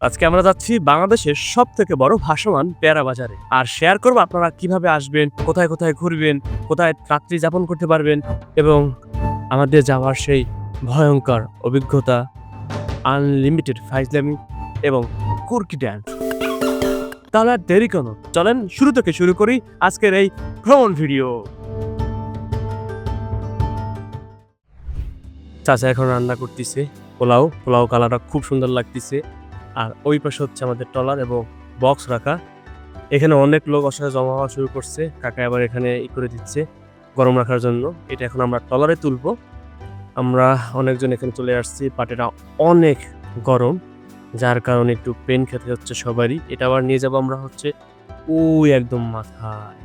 আজকে আমরা যাচ্ছি বাংলাদেশের সবথেকে বড় ভাসমান পেয়ারা বাজারে। আর শেয়ার করব আপনারা কিভাবে আসবেন, কোথায় কোথায় ঘুরবেন, কোথায় রাত্রি যাপন করতে পারবেন এবং আমাদের যাওয়ার সেই ভয়ঙ্কর অভিজ্ঞতা, আনলিমিটেড ফাইজলামি এবং কুর্কি ড্যান্স। তাহলে আর দেরি কেন, চলেন শুরু থেকে শুরু করি আজকের এই ভ্রমণ ভিডিও। চাচা এখন রান্না করতেছে পোলাও কালারটা খুব সুন্দর লাগতেছে। আর ওই পাশে হচ্ছে আমাদের ট্রলার এবং বক্স রাখা। এখানে অনেক লোক অসাথে জমা হওয়া শুরু করছে। কাকা আবার এখানে করে দিচ্ছে গরম রাখার জন্য। এটা এখন আমরা ট্রলারে তুলবো। আমরা অনেকজন এখানে চলে আসছি। পাটেটা অনেক গরম, যার কারণে একটু পেন খেতে হচ্ছে সবারই। এটা আবার নিয়ে যাবো আমরা হচ্ছে ওই একদম মাথায়।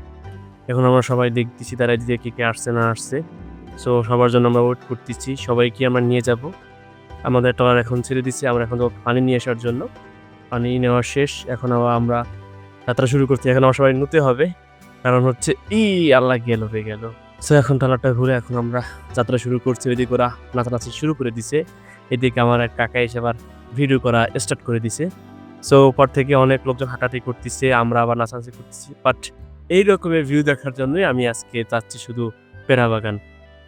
এখন আমরা সবাই দেখতেছি তারা দিয়ে কে আসছে না আসছে। সো সবার জন্য আমরা ওয়েট করতেছি, সবাইকে আমরা নিয়ে যাব। আমাদের ট্রলার এখন ছেড়ে দিচ্ছে, আমরা এখন পানি নিয়ে আসার জন্য। পানি নেওয়া শেষ, এখন আবার আমরা যাত্রা শুরু করছি। এখন আমার সবাই নিতে হবে, কারণ হচ্ছে আল্লাহ হয়ে গেল। সো এখন ট্রলারটা ঘুরে এখন আমরা যাত্রা শুরু করছি। ওইদিকে ওরা নাচানাচি শুরু করে দিছে, এদিকে আমার এক কাকা এসে আবার ভিডিও করা স্টার্ট করে দিছে। সো পর থেকে অনেক লোকজন হাঁটাহাঁটি করতেছে, আমরা আবার নাচানাচি করতেছি। বাট এই রকমের ভিউ দেখার জন্যই আমি আজকে যাচ্ছি শুধু পেয়ারা বাগান।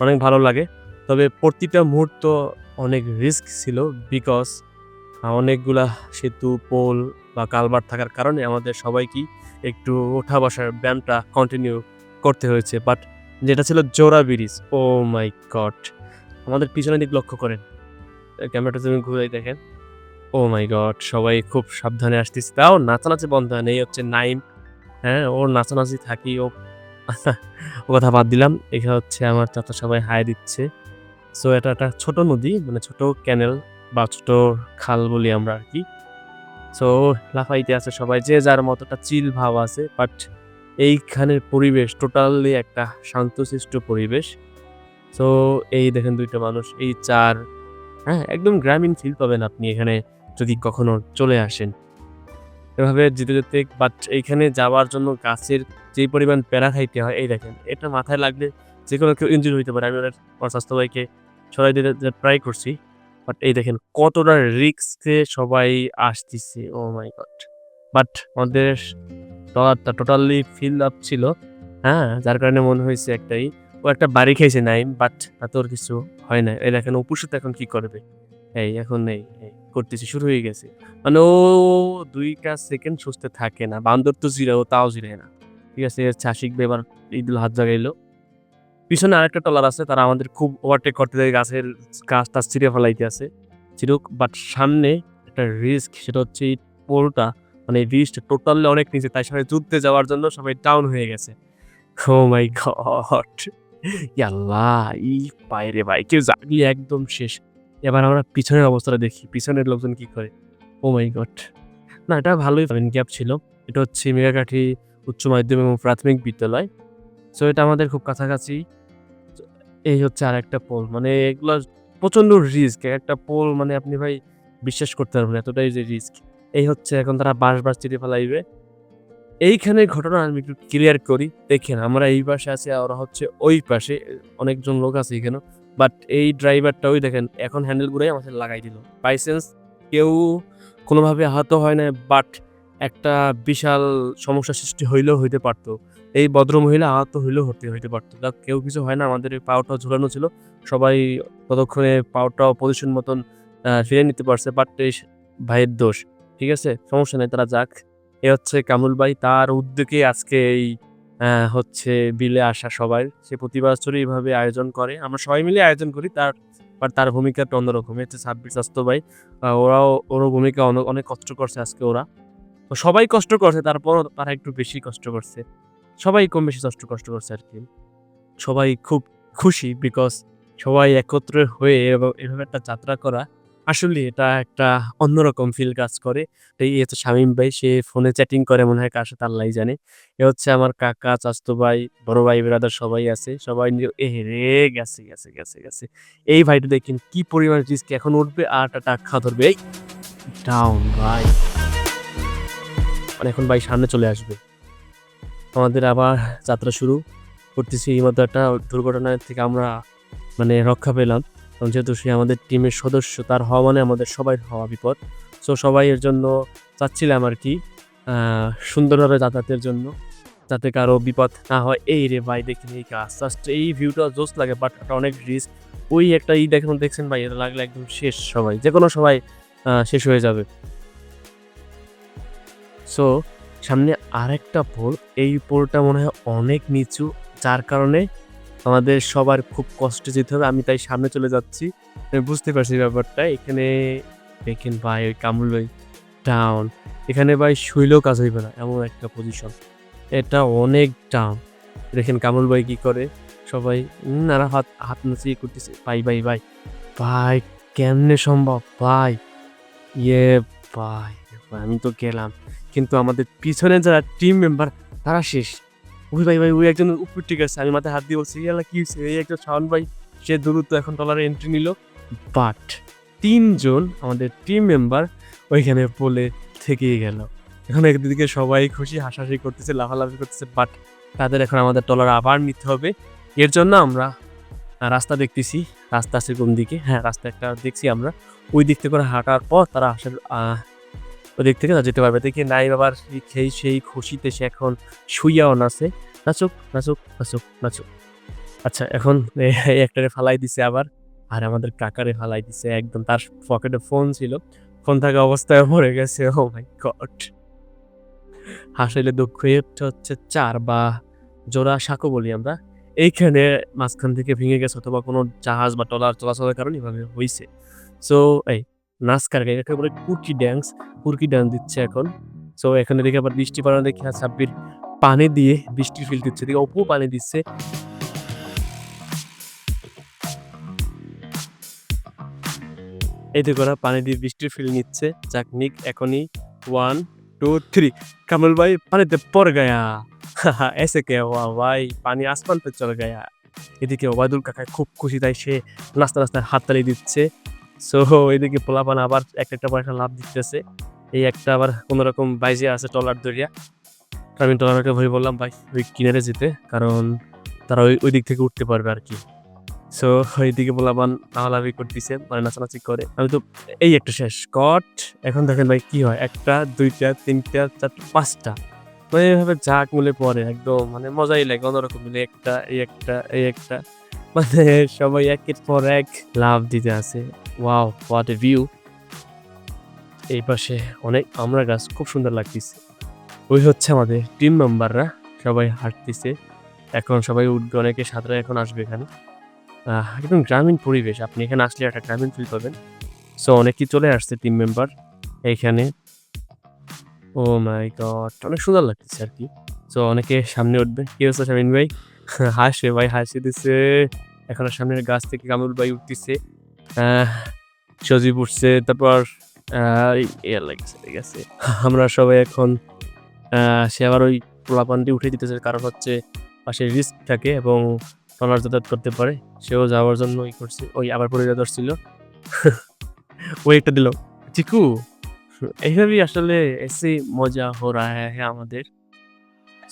অনেক ভালো লাগে, তবে প্রতিটা মুহূর্ত অনেক রিস্ক ছিল, বিকজ অনেকগুলা সেতু, পোল বা কালভার্ট থাকার কারণে আমাদের সবাইকেই একটু ওঠা বসার ব্যায়ামটা কন্টিনিউ করতে হয়েছে। বাট যেটা ছিল জোড়া ব্রিজ, ও মাই গড! আমাদের পিছনের দিক লক্ষ্য করেন, ক্যামেরাটা তুমি ঘুরে দেখেন। ও মাই গড, সবাই খুব সাবধানে আসতেছে, তাও নাচানাচি বন্ধ হয় না। এই হচ্ছে নাইম, হ্যাঁ, ওর নাচানাচি থাকি ও কথা বাদ দিলাম। এখানে হচ্ছে আমার চাচা সবাই হাই দিচ্ছে। সো এটা একটা ছোট নদী, মানে ছোট ক্যানেল বা ছোট খাল বলি আমরা আর কি। সো লাফাইতে আছে সবাই, যে যার মতো একটা চিল ভাব আছে। বাট এইখানের পরিবেশ টোটালি একটা শান্তশিষ্ট পরিবেশ। সো এই দেখেন দুইটা মানুষ, এই চার, হ্যাঁ, একদম গ্রামীণ ফিল পাবেন আপনি এখানে যদি কখনো চলে আসেন এভাবে যেতে যেতে। বাট এইখানে যাওয়ার জন্য গাছের যেই পরিমাণ প্যারা খাইতে হয়, এই দেখেন, এটা মাথায় লাগলে যে কোনো কেউ ইনজুরি হইতে পারে। আমি আমার স্বাস্থ্য ভাইকে সরাই দিতে ট্রাই করছি, বাট এই দেখেন কতটা রিস্কে সবাই আসতেছে। ও মাই গড! বাট আমাদের ট্রলারটা টোটালি ফিল আপ ছিল, হ্যাঁ, যার কারণে মনে হয়েছে একটাই ও একটা বাড়ি খেয়েছে নাইম, বাট তোর কিছু হয় না। এই দেখেন অপুর সাথে এখন কি করবে, এই এখন এই করতেছি, শুরু হয়ে গেছে। মানে ও ২ সেকেন্ড সুস্থ থাকে না। বান্দর তো জিরাও, তাও জিরায় না। ঠিক আছে, শিখবে এবার। ঈদুল হাত জাগাইলো। পিছনে আরেকটা ট্রলার আছে, তারা আমাদের খুব ওভারটেক করতে যায়, গাছ টাছ ছিঁড়ে ফেলাইতে আছে, চিরুক। বাট সামনে একটা রিস্ক, সেটা হচ্ছে এই পোলটা, মানে এই ব্রিজটা টোটালি অনেক নিচে, তাই সবাই যুদ্ধে যাওয়ার জন্য সবাই ডাউন হয়ে গেছে। ও মাই গড! ইয়াল্লাহ! পায়ে রে ভাই, কেউ জাগলে একদম শেষ। এবার আমরা পিছনের অবস্থাটা দেখি, পিছনের লোকজন কি করে। ও মাই গড! না, এটা ভালোই গ্যাপ ছিল। এটা হচ্ছে মেঘাকাঠি উচ্চ মাধ্যমিক এবং প্রাথমিক বিদ্যালয়। সো এটা আমাদের খুব কাছাকাছি। এই হচ্ছে আরেকটা পোল, মানে এগুলা প্রচন্ড রিস্ক। একটা পোল মানে আপনি ভাই বিশ্বাস করতে পারবেন না, এতটাই যে রিস্ক। এই হচ্ছে এখন তারা বাঁশ চিরে ফেলাইবে। এইখানে ঘটনা আমি একটু ক্লিয়ার করি। দেখেন, আমরা এই পাশে আছি আর ওরা হচ্ছে ওই পাশে। অনেকজন লোক আছে এখানে। বাট এই ড্রাইভারটা ওই দেখেন এখন হ্যান্ডেল ঘুরাই আমাদের লাগাই দিল। বাই চান্স কেউ কোনোভাবে আহত হয় না, বাট একটা বিশাল সমস্যার সৃষ্টি হইলেও হইতে পারতো। এই ভদ্রমহিলা আহত হইলেও হইতে পারতো। যাক, কেউ কিছু হয় না। আমাদের এই পাওটাও ঝুলানো ছিল। সবাই ততক্ষণে পাওটাও পজিশন মতন ফিরে নিতে পারছে। বাট এই ভাইয়ের দোষ। ঠিক আছে? সমস্যা নাই, তারা যাক। এ হচ্ছে কামরুল ভাই, তার উদ্যোগে আজকে এই হচ্ছে বিলে আসা সবাই। সে প্রতি বছরই এভাবে আয়োজন করে। আমরা সবাই মিলে আয়োজন করি। তার ভূমিকাটা অন্যরকম। হচ্ছে সাব্বির স্বাস্থ্য ভাই, ওরও ভূমিকা অনেক কষ্ট করছে আজকে ওরা। তো সবাই কষ্ট করছে, তারপরও তারা একটু বেশি কষ্ট করছে। সবাই কম বেশি কষ্ট করছে আরকি। সবাই খুব খুশি, বিকজ সবাই একত্রে হয়ে এভাবে একটা যাত্রা করা, আসলে এটা একটা অন্যরকম ফিল কাজ করে। এই হচ্ছে শামীম ভাই, সে ফোনে চ্যাটিং করে মনে হয় কার সাথে আল্লাহই জানে। এ হচ্ছে আমার কাকা, চাচাতো ভাই, বড় ভাই, ব্রাদার সবাই আছে। সবাই এহেরে গেছে। এই ভাইটা দেখেন কি পরিমাণ রিস্ক, এখন উঠবে আর একটা টাক্কা ধরবে। এই ডাউন ভাই, মানে এখন ভাই সামনে চলে আসবে। আমাদের আবার যাত্রা শুরু করতেছি। এইমাত্র একটা দুর্ঘটনার থেকে আমরা মানে রক্ষা পেলাম, কারণ যেহেতু সে আমাদের টিমের সদস্য, তার হওয়া মানে আমাদের সবাই হওয়া বিপদ। সো সবাই এর জন্য চাচ্ছিলাম আর কি সুন্দরভাবে যাতায়াতের জন্য, যাতে কারো বিপদ না হয়। এই রে ভাই দেখেন এই গাছ, জাস্ট এই ভিউটা জোস লাগে, বাট এটা অনেক রিস্ক। ওই একটা দেখছেন ভাই, এটা লাগলে একদম শেষ, সবাই যে কোনো সময় শেষ হয়ে যাবে। সো সামনে আরেকটা পোল, এই পোলটা মনে হয় অনেক নিচু, যার কারণে আমাদের সবার খুব কষ্টে যেতে হবে। আমি তাই সামনে চলে যাচ্ছি, আমি বুঝতে পারছি ব্যাপারটা। এখানে দেখেন ভাই ওই কামরুল টাউন, এখানে ভাই শুইলেও কাজ হইবে না এমন একটা পজিশন, এটা অনেক টাউন। দেখেন কামরুল ভাই কি করে, সবাই আর হাত হাত নাচিয়ে করতেছে। ভাই ভাই ভাই ভাই কেমনে সম্ভব ভাই, ইয়ে ভাই ভাই, আমি তো গেলাম কিন্তু আমাদের পিছনে যারা টিম মেম্বার তারা শেষ। ওই ভাই ভাই ওই একজন উপর, ঠিক আছে, আমি মাথায় হাত দিয়ে বলছি ইয়ালা কি হয়েছে, এই একজন শাওন ভাই সে দ্রুত এখন টলারে এন্ট্রি নিল, বাট 3 জন আমাদের টিম মেম্বার ওইখানে পোলে থেকেই গেল। এখন একদিকে সবাই খুশি হাসাহাসি করতেছে, লাফালাফি করতেছে, বাট তাদের এখন আমাদের টলার আবার নিতে হবে। এর জন্য আমরা রাস্তা দেখতেছি, রাস্তা আছে কোন দিকে, হ্যাঁ রাস্তা একটা দেখছি আমরা, ওই দিক থেকে করে হাঁটার পর তারা আসার ওই দিক থেকে যেতে পারবে। দেখি নাই বাবার সেই খুশিতে সে এখন শুইয়াও নাচে, নাচুক নাচুক নাচুক নাচুক। আচ্ছা এখন এই একটারে ফালাই দিছে আবার, আর আমাদের কাকারে ফালাই দিছে একদম, তার পকেটে ফোন ছিল, ফোন থাকা অবস্থায় মরে গেছে। ও মাই গড, হাসাইলে দুঃখ। এটা হচ্ছে 4 বা জোড়া সাঁকো বলি আমরা, এইখানে মাঝখান থেকে ভেঙে গেছে, অথবা কোনো জাহাজ বা ট্রলার চলাচলের কারণে এভাবে হইছে। সো এই নাস্কার গাড়ি, এটাকে বলে কুর্কি ড্যান্স, কুর্কি ড্যান্স দিচ্ছে এখন। সো এখানে দেখে আবার বৃষ্টি পড়া দেখি, সাব্বির পানি দিয়ে বৃষ্টির ফিল দিচ্ছে, দেখে অপু পানি দিচ্ছে। এই দেখো ওরা পানি দিয়ে বৃষ্টির ফিল নিচ্ছে। যাক নিক, এখনই 1 2 3 কামল ভাই পানিতে পড় গায়া। এসে কে হুয়া ভাই, পানি আসমান পে চলে গায়া। এদিকে ওবায়দুল কাকা খুব খুশি, তাই সে নাস্তা নাস্তায় হাততালি দিচ্ছে। সো এদিকে পোলাপান আবার একটা পর একটা লাভ দিতেছে। এই একটা আবার কোনোরকম বাইজে আছে টলার দরিয়া। আমি টলারকে ভাই বললাম ভাই ওই কিনারে যেতে, কারণ তারা ওই দিক থেকে উঠতে পারবে আর কি। সো এইদিকে পোলাপান লাফালাফি করতেছে, মানে নাচানাচি করে। আমি তো এই একটা শেষ কট। এখন দেখেন ভাই কি হয়, 1টা 2টা 3টা 4টা 5টা, মানে এভাবে ঝাঁক মিলে পড়ে একদম, মানে মজাই লাগে অন্যরকম মিলে, একটা এই একটা এই একটা, মানে সবাই একের পর এক লাভ দিতে আছে। Wow what a view. এই পাশে অনেক আমড়া গাছ, খুব সুন্দর লাগতেছে। ওই হচ্ছে আমাদের টিম মেম্বাররা, সবাই হাঁটতেছে। এখন সবাই উঠবে, অনেকে সাঁতরা এখন আসবে এখানে। একদম গ্রামীণ পরিবেশ, আপনি এখানে আসলে একটা গ্রামীণ ফিল পাবেন। সো অনেকেই চলে আসছে টিম মেম্বার এইখানে। ও মাই গড, অনেক সুন্দর লাগতেছে আর কি। সো অনেকে সামনে উঠবে। কি হচ্ছে শামিন ভাই? হাসে ভাই, হাসি দিছে। এখন সামনের গাছ থেকে কামরুল ভাই উঠতেছে, সজীব উঠছে, তারপর ইয়ে লাগছে, ঠিক আছে। আমরা সবাই এখন সে আবার ওই পোলাপানটি উঠে দিতেছে, কারণ হচ্ছে পাশে রিস্ক থাকে এবং ট্রলার যাতায়াত করতে পারে, সেও যাওয়ার জন্য করছে। ওই আবার পরিচয় ধরছিল, ওই একটা দিল চিকু। এইভাবেই আসলে এসে মজা হো রা হ্যাঁ আমাদের।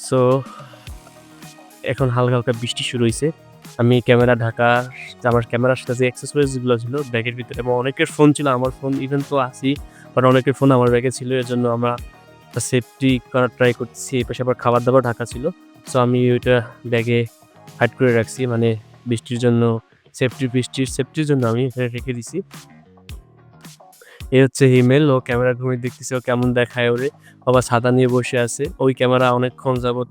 সো এখন হালকা হালকা বৃষ্টি শুরু হয়েছে। আমি ক্যামেরা ঢাকা, আমার ক্যামেরার সাথে যে অ্যাক্সেসরিজগুলো ছিল ব্যাগের ভিতরে, এবং অনেকের ফোন ছিল, আমার ফোন ইভেন তো আছি, বাট অনেকের ফোন আমার ব্যাগে ছিল, এর জন্য আমরা সেফটি করার ট্রাই করছি। এই পাশে আবার খাবার দাবার ঢাকা ছিল, সো আমি ওইটা ব্যাগে হাইড করে রাখছি, মানে বৃষ্টির জন্য, সেফটির জন্য আমি এখানে রেখে দিছি। এই হচ্ছে হিমেল, ও ক্যামেরা ঘুমিয়ে দেখতেছে ও কেমন দেখায় ওরে। বাবা ছাতা নিয়ে বসে আছে, ওই ক্যামেরা অনেকক্ষণ যাবত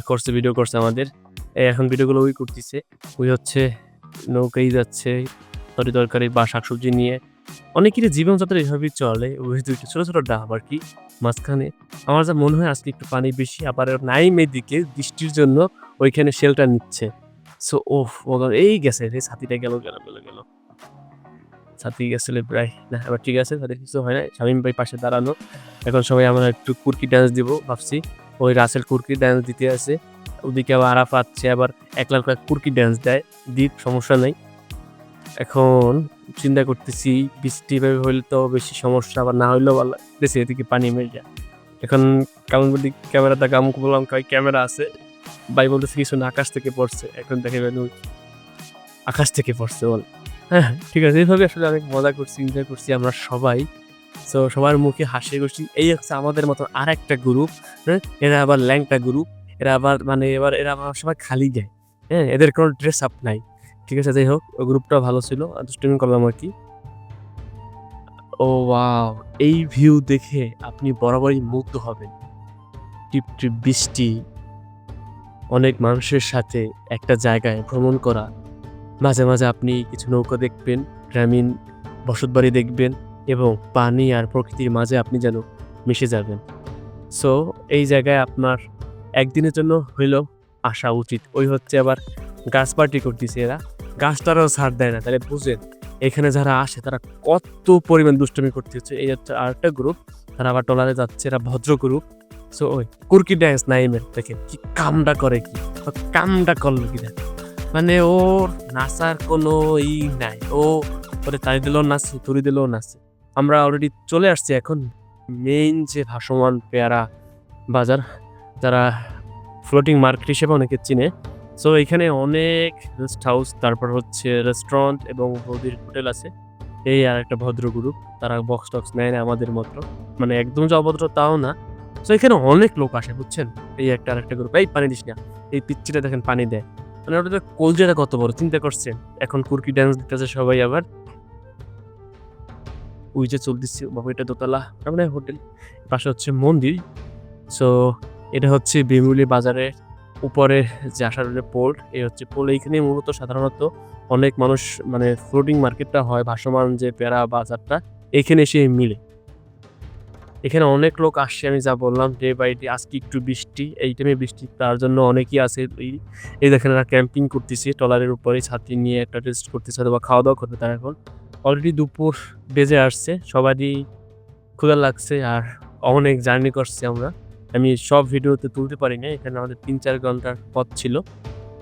করছে, ভিডিও করছে আমাদের। এখন ভিডিওগুলো ওই করতেছে। ওই হচ্ছে নৌকাই যাচ্ছে তরকারি বা শাকসবজি নিয়ে। অনেকেরই জীবনযাত্রা এভাবেই চলে, ওই দুইটা ছোট ছোট ডাব আর কি মাঝখানে। আমার যা মনে হয় আজকে একটু পানি বেশি, আবার নাইম এদিকে বৃষ্টির জন্য ওইখানে শেল্টার নিচ্ছে। সো ওফ এই গেছে রে, ছাতিটা গেল গেল গেল গেল, ছাতি গেছিলে প্রায় না, এবার ঠিক আছে, তাদের কিছু হয় না। শামীম ভাই পাশে দাঁড়ানো। এখন সবাই আমরা একটু কুর্কি ডান্স দিব ভাবছি, ওই রাসেল কুর্কি ডান্স দিতে আছে। ওদিকে আবার আরাফাত, সে আবার একলা কুর্কি ডান্স দেয়, দ্বীপ সমস্যা নেই। এখন চিন্তা করতেছি বৃষ্টি এভাবে হইলে তো বেশি সমস্যা, আবার না হইলেও ভালো লাগতেছে, এদিকে পানি মেরে যায়। এখন কেমন বলি ক্যামেরাটা কামুক বললাম কয় ক্যামেরা আছে, ভাই বলতেছে কিছু না আকাশ থেকে পড়ছে। এখন দেখে আকাশ থেকে পড়ছে বল। হ্যাঁ ঠিক আছে, এইভাবে আসলে অনেক মজা করছি, এনজয় করছি আমরা সবাই। সো সবার মুখে হাসি খুশি। এই হচ্ছে আমাদের মতো আরেকটা গ্রুপ, হ্যাঁ? এরা আবার ল্যাংটা গ্রুপ। এরা আবার মানে এরা আবার সবাই খালি যায়, হ্যাঁ? এদের কোনো ড্রেস আপ নাই। ঠিক আছে? যাই হোক, ওই গ্রুপটা ভালো ছিল। দুষ্টামি করলাম আরকি। ও ওয়াও! এই ভিউ দেখে আপনি বরাবরই মুগ্ধ হবেন। টিপ বৃষ্টি, অনেক মানুষের সাথে একটা জায়গায় ভ্রমণ করা। মাঝে আপনি কিছু নৌকা দেখবেন, গ্রামীণ বসতবাড়ি দেখবেন এবং পানি আর প্রকৃতির মাঝে আপনি যেন মিশে যাবেন। সো এই জায়গায় আপনার একদিনের জন্য হইলেও আসা উচিত। ওই হচ্ছে আবার গাছ পার্টি করতেছে এরা। গাছটারও ছাড় দেয় না। তাহলে বুঝেন এখানে যারা আসে তারা কত পরিমাণ দুষ্টামি করতে হচ্ছে। এই হচ্ছে আরেকটা গ্রুপ, তারা আবার ট্রলারে যাচ্ছে। এরা ভদ্র গ্রুপ। সো ওই কুরকি ড্যান্স নাইমের দেখেন কি কামডা করে কি, কামডা করলো কি দেখেন। মানে ওর নাচার কোনো নাই। ও ওরে তালি দিলেও নাচে, তুড়ি দিলেও নাচে। আমরা অলরেডি চলে আসছি এখন মেইন যে ভাসমান পেয়ারা বাজার, যারা ফ্লোটিং মার্কেট হিসেবে অনেকে চিনে। সো এখানে অনেক রেস্ট হাউস, তারপর হচ্ছে রেস্টুরেন্ট এবং বৌদির হোটেল আছে। এই আরেকটা ভদ্র গ্রুপ, তারা বক্স টক্স নেয় না আমাদের মতো। মানে একদম যে অভদ্র তাও না। সো এখানে অনেক লোক আসে বুঝছেন? এই একটা আরেকটা গ্রুপ, এই পানি দিস না। এই পিচ্চিটা দেখেন পানি দেয়। মানে ওটাতে কলজাটা কত বড় চিন্তা করছেন? এখন কুরকি ড্যান্স দিতেছে সবাই আবার। ওই যে চলতেছে বাবা, এটা দোতলা, তার মানে হোটেল। পাশে হচ্ছে মন্দির। সো এটা হচ্ছে বিমুলি বাজারের উপরে যে আসার যে পোল, এই হচ্ছে পোল। এইখানে মূলত সাধারণত অনেক মানুষ মানে ফ্লোটিং মার্কেটটা হয়, ভাসমান যে পেয়ারা বাজারটা এখানে এসে মিলে। এখানে অনেক লোক আসছে, আমি যা বললাম ডে বাই ডে। আজকে একটু বৃষ্টি, এই টাইমে বৃষ্টি, তার জন্য অনেকেই আছে। এই দেখেন এরা ক্যাম্পিং করতেছে ট্রলারের উপরে, ছাতি নিয়ে একটা রেস্ট করতেছে অথবা খাওয়া দাওয়া করবে তারা এখন। অলরেডি দুপুর বেজে আসছে, সবারই ক্ষুধা লাগছে আর অনেক জার্নি করছি আমরা। আমি সব ভিডিওতে তুলতে পারি না, এখানে আমাদের ৩-৪ ঘন্টার পথ ছিল।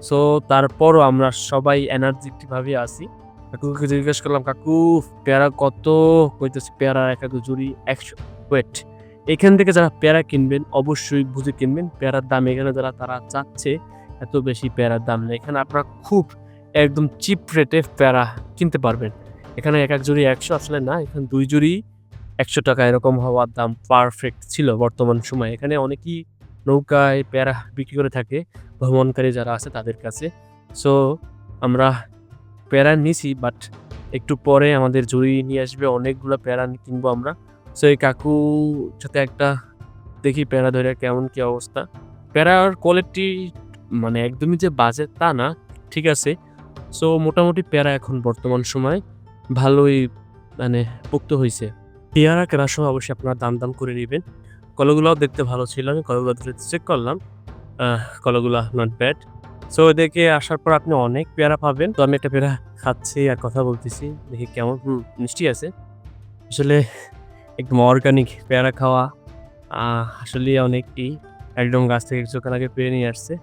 সো তারপরও আমরা সবাই এনার্জেটিকভাবে আছি। কাকুকে জিজ্ঞেস করলাম, "কাকু পেয়ারা কত?" কইতেছে, "পেয়ারা এক এক জুড়ি ১০০।" ওয়েট, এখান থেকে যারা পেয়ারা কিনবেন অবশ্যই বুঝে কিনবেন। পেয়ারার দাম এখানে তারা চাচ্ছে এত বেশি পেয়ারার দাম না। এখানে আপনারা খুব একদম চিপ রেটে পেয়ারা কিনতে পারবেন। এখানে এক এক জুড়ি ১০০ আসলে না, এখানে ২ জুড়ি ৳১০০ এরকম হওয়ার দাম পারফেক্ট ছিল বর্তমান সময়ে। এখানে অনেকেই নৌকায় পেয়ারা বিক্রি করে থাকে, ভ্রমণকারী যারা আছে তাদের কাছে। সো আমরা পেয়ারা নিছি, বাট একটু পরে আমাদের ঝুড়ি নিয়ে আসবে, অনেকগুলো পেয়ারা কিনবো আমরা। সো এই কাকুর সাথে একটা দেখি পেয়ারা ধরে কেমন কি অবস্থা। পেয়ারার কোয়ালিটি মানে একদমই যে বাজে তা না, ঠিক আছে। সো মোটামুটি পেয়ারা এখন বর্তমান সময়ে ভালোই মানে পোক্ত হইছে। পেয়ারা কেনার সময় অবশ্যই আপনারা দাম করে নিবেন। কলাগুলাও দেখতে ভালো ছিল। আমি কলাগুলো চেক করলাম। কলাগুলা নট ব্যাড। সো এদিকে আসার পর আপনি অনেক পেয়ারা পাবেন। তো আমি একটা পেয়ারা খাচ্ছি আর কথা বলতেছি। দেখি কেমন, মিষ্টি আছে। আসলে একদম অর্গানিক পেয়ারা খাওয়া আসলেই অনেকই, একদম গাছ থেকে কিছুক্ষণ আগে পেড়ে নিয়ে আসছে।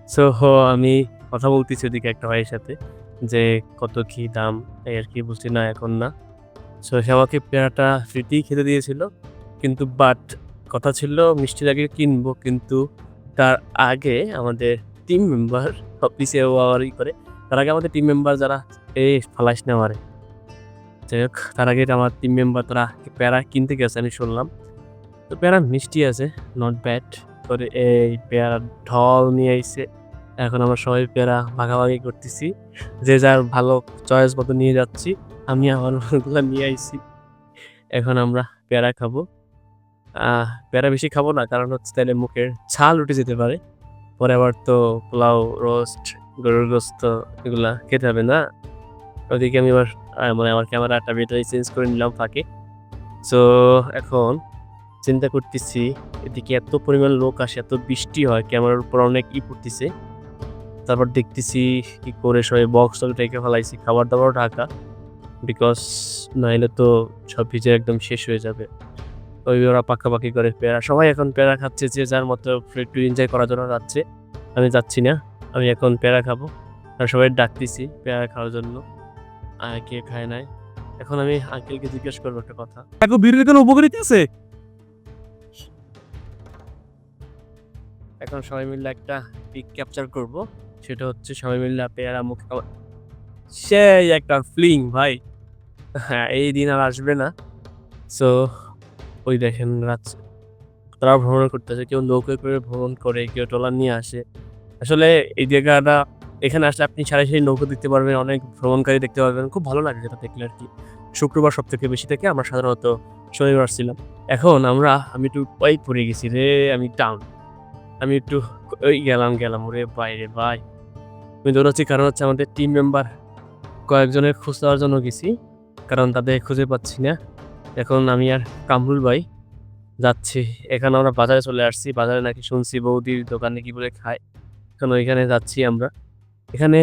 সো আমি কথা বলতেছি ওদিকে একটা ভাইয়ের সাথে যে কত কি দাম, এই আরকি। বলছি না এখন না। সো সে আমাকে পেয়ারাটা ফ্রিতেই খেতে দিয়েছিল। কিন্তু বাট কথা ছিল মিষ্টির আগে কিনবো, কিন্তু তার আগে আমাদের টিম মেম্বার অফিসে ও আবার করে। তার আগে আমাদের টিম মেম্বার যারা, "এই ফালাইস না আমারে।" যাই হোক, তার আগে আমার টিম মেম্বার তারা পেয়ারা কিনতে গেছে আমি শুনলাম। তো পেয়ারা মিষ্টি আছে, নট ব্যাড। করে এই পেয়ারার ঢল নিয়ে আইছে। এখন আমরা সবাই পেয়ারা ভাগাভাগি করতেছি। যে যার ভালো চয়েস মতো নিয়ে যাচ্ছি। আমি আমার গুলা নিয়ে আইছি। এখন আমরা পেয়ারা খাবো। পেয়ারা বেশি খাবো না, কারণ হচ্ছে তাইলে মুখের ছাল উঠে যেতে পারে। পরে আবার তো পোলাও, রোস্ট, গরুর গোস্ত এগুলা খেতে হবে না? ওদিকে আমি আবার মানে আমার ক্যামেরাটা ব্যাটারি চেঞ্জ করে নিলাম ফাঁকে। সো এখন চিন্তা করতেছি, এদিকে এত পরিমাণ লোক আসে, এত বৃষ্টি হয়, ক্যামেরার উপর অনেক পড়তেছে। তারপর দেখতেছি কি করে সবাই বক্স টক্স রেখে ফেলাইছি, খাবার-দাবারও ঢাকা। বিকজ নাইলে তো সব ভিজে একদম শেষ হয়ে যাবে। ওই ওরা পাকাপাকি করে পেয়ারা, সবাই এখন পেয়ারা খাচ্ছে, যে যার মতো একটু এনজয় করার জন্য যাচ্ছে। আমি যাচ্ছি না, আমি এখন পেয়ারা খাবো। আর সবাই ডাকতেছি পেয়ারা খাওয়ার জন্য। কে খায় নাই। এখন আমি আঙ্কেলকে জিজ্ঞেস করবো একটা কথা। কাকু বিড়ির কোনো উপকারিতা আছে? এখন সবাই মিলে একটা পিক ক্যাপচার করব। সেটা হচ্ছে সবাই মিলে পেয়ারা মুখে খাওয়া। সেই একটা ফিলিং ভাই। হ্যাঁ, এই দিন আর আসবে না। সো ওই দেখেন তারা ভ্রমণ করতেছে, কেউ নৌকায় করে ভ্রমণ করে, কেউ ট্রলার নিয়ে আসে। আসলে এই জায়গাটা এখানে আসলে আপনি সারি সারি নৌকা দেখতে পারবেন, অনেক ভ্রমণকারী দেখতে পারবেন। খুব ভালো লাগে যেটা দেখলে আরকি। শুক্রবার সবথেকে বেশি থাকে, আমরা সাধারণত শনিবার ছিলাম। এখন আমি একটু পড়ে গেছি রে, আমি ডাউন। আমি একটু ওই গেলাম। ওরে ভাই রে ভাই! আমি দৌড়াচ্ছি কারণ হচ্ছে আমাদের টিম মেম্বার কয়েকজনের খোঁজ নেওয়ার জন্য গেছি। কারণ তাদের খুঁজে পাচ্ছি না। এখন আমি আর কামরুল ভাই যাচ্ছি। এখানে আমরা বাজারে চলে আসছি। বাজারে নাকি শুনছি বৌদির দোকানে কি বলে খায়। এখন ওইখানে যাচ্ছি আমরা। এখানে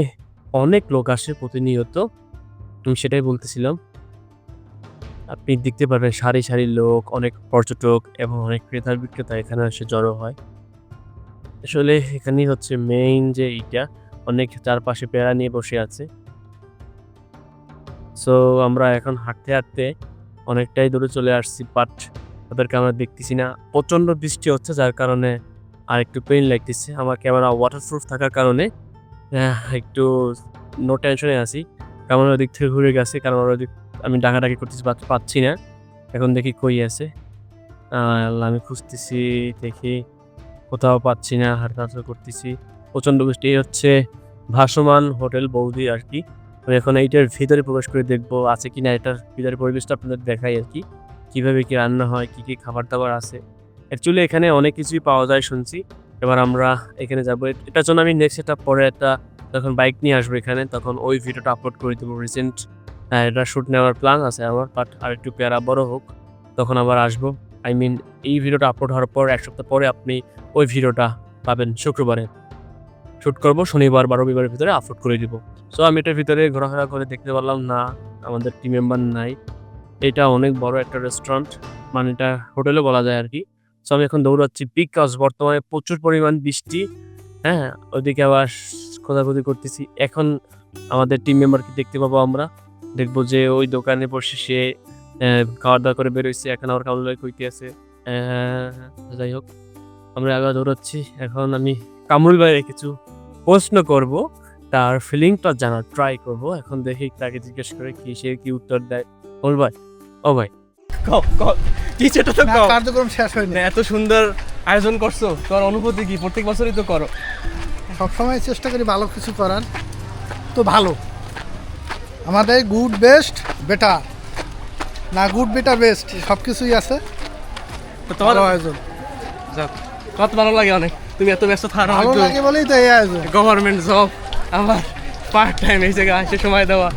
অনেক লোক আসে প্রতিনিয়ত। আমি সেটাই বলতেছিলাম। আপনি দেখতে পারবেন সারি, সারি লোক, অনেক পর্যটক এবং অনেক ক্রেতা-বিক্রেতা এখানে এসে জড়ো হয়। আসলে এখানেই হচ্ছে মেইন যে এইটা, অনেক চারপাশে পেয়ারা নিয়ে বসে আছে। সো আমরা এখন হাঁটতে অনেকটাই দূরে চলে আসছি, বাট তাদেরকে আমরা দেখতেছি না। প্রচণ্ড বৃষ্টি হচ্ছে যার কারণে আরেকটু পেইন লাগতেছে। আমার ক্যামেরা ওয়াটারপ্রুফ থাকার কারণে একটু নো টেনশনে আছি। ক্যামেরা ওদিক থেকে ঘুরে গেছে, কারণ ওদিক আমি ডাকাডাকি করতেছি পাচ্ছি না। এখন দেখি কই আছে। আমি খুঁজতেছি, দেখি কোথাও পাচ্ছি না, হাঁটাহাঁটি করতেছি। প্রচণ্ড বৃষ্টি। এই হচ্ছে ভাসমান হোটেল বৌদি আরকি। আমি এখন এইটার ভিতরে প্রবেশ করে দেখবো আছে কিনা, এটার ভিতরের পরিবেশটা আপনাদের দেখাই আরকি। কিভাবে কি রান্না হয়, কি খাবার-দাবার আছে। অ্যাকচুয়ালি এখানে অনেক কিছুই পাওয়া যায় শুনছি। এবার আমরা এখানে যাবো। এটার জন্য আমি নেক্সট পরে যখন বাইক নিয়ে আসবো এখানে, তখন ওই ভিডিওটা আপলোড করে দেবো। রিসেন্ট এটা শুট নেওয়ার প্ল্যান আছে আমার, বাট আরেকটু পেয়ারা বড় হোক, তখন আবার আসবো। আই মিন এই ভিডিওটা আপলোড হওয়ার পর ১ সপ্তাহ পরে আপনি ওই ভিডিওটা পাবেন শুক্রবারে। শুট করবো শনিবার বা রবিবারের ভিতরে আপলোড করে দিব। সো আমি এটার ভিতরে ঘোরাফেরা করে দেখতে পারলাম না, আমাদের টিম মেম্বার নাই। এটা অনেক বড় একটা রেস্টুরেন্ট, মানে এটা হোটেলও বলা যায় আরকি। সো আমি এখন দৌড়াচ্ছি বিকজ বর্তমানে প্রচুর পরিমাণ বৃষ্টি। হ্যাঁ? ওইদিকে আবার খোঁজাখুঁজি করতেছি। এখন আমাদের টিম মেম্বারকে দেখতে পাবো আমরা। দেখবো যে ওই দোকানে বসে সে খাওয়া-দাওয়া করে বের হইছে। এখন আবার কামরুল ভাই কইতে আছে। যাই হোক, আমরা আবার দৌড়াচ্ছি। এখন আমি কামরুল ভাইয়ের কিছু প্রশ্ন করব। তার ফিলিংটা জানার ট্রাই করব। এখন দেখি তাকে জিজ্ঞেস করে সে কি উত্তর দেয়। কামরুল ভাই, ও ভাই, কিছুটা তো কও। কার্যক্রম শেষ হয়নি। এত সুন্দর আয়োজন করছো, তোমার অনুভূতি কি? প্রত্যেক বছরই তো করো। সবসময় চেষ্টা করি ভালো কিছু করার, তো ভালো আমাদের গুড বেস্ট বেটার না, গুড বেটার বেস্ট সব কিছুই আছে। তো তোমার ভালো আয়োজন, যাক, কত ভালো লাগে অনেক। তুমি এত ব্যস্ত থাকো, ভালো লাগে বলেই তো এই আয়োজন। গভর্নমেন্ট জব, আমার পার্ট টাইম এই জায়গায় এসে সময় দেওয়া।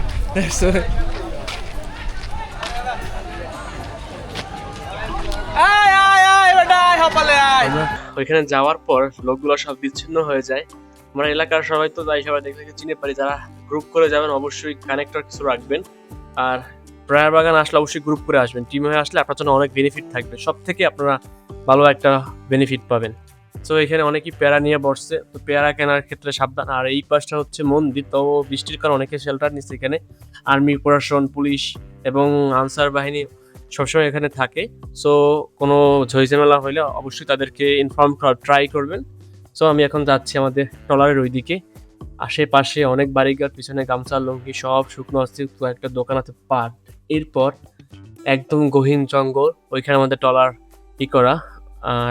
ওইখানে যাওয়ার পর লোকগুলো সব বিচ্ছিন্ন হয়ে যায়। আমরা এলাকার সবাই তো যাই, সবাই দেখে চিনে পারি। যারা গ্রুপ করে যাবেন অবশ্যই কানেক্টর কিছু রাখবেন। আর প্রায়ার বাগান আসলে অবশ্যই গ্রুপ করে আসবেন। টিম হয়ে আসলে আপনার জন্য অনেক বেনিফিট থাকবে। সব থেকে আপনারা ভালো একটা বেনিফিট পাবেন। সো এখানে অনেকেই পেয়ারা নিয়ে বসছে, তো পেয়ারা কেনার ক্ষেত্রে সাবধান। আর এই পাশটা হচ্ছে মন্দির, তো বৃষ্টির কারণে অনেকে শেল্টার নিচ্ছে এখানে। আর্মি, প্রশাসন, পুলিশ এবং আনসার বাহিনী সবসময় এখানে থাকে। সো কোনো ঝইঝামেলা হইলে অবশ্যই তাদেরকে ইনফর্ম করার ট্রাই করবেন। সো আমি এখন যাচ্ছি আমাদের ট্রলারের ওইদিকে। আশেপাশে অনেক বাড়িঘর, পিছনে গামছা, লুঙ্গি সব শুকনো আছে, একটা দোকান আছে পাট। এরপর একদম গহীন জঙ্গল, ওইখানে আমাদের ট্রলার করা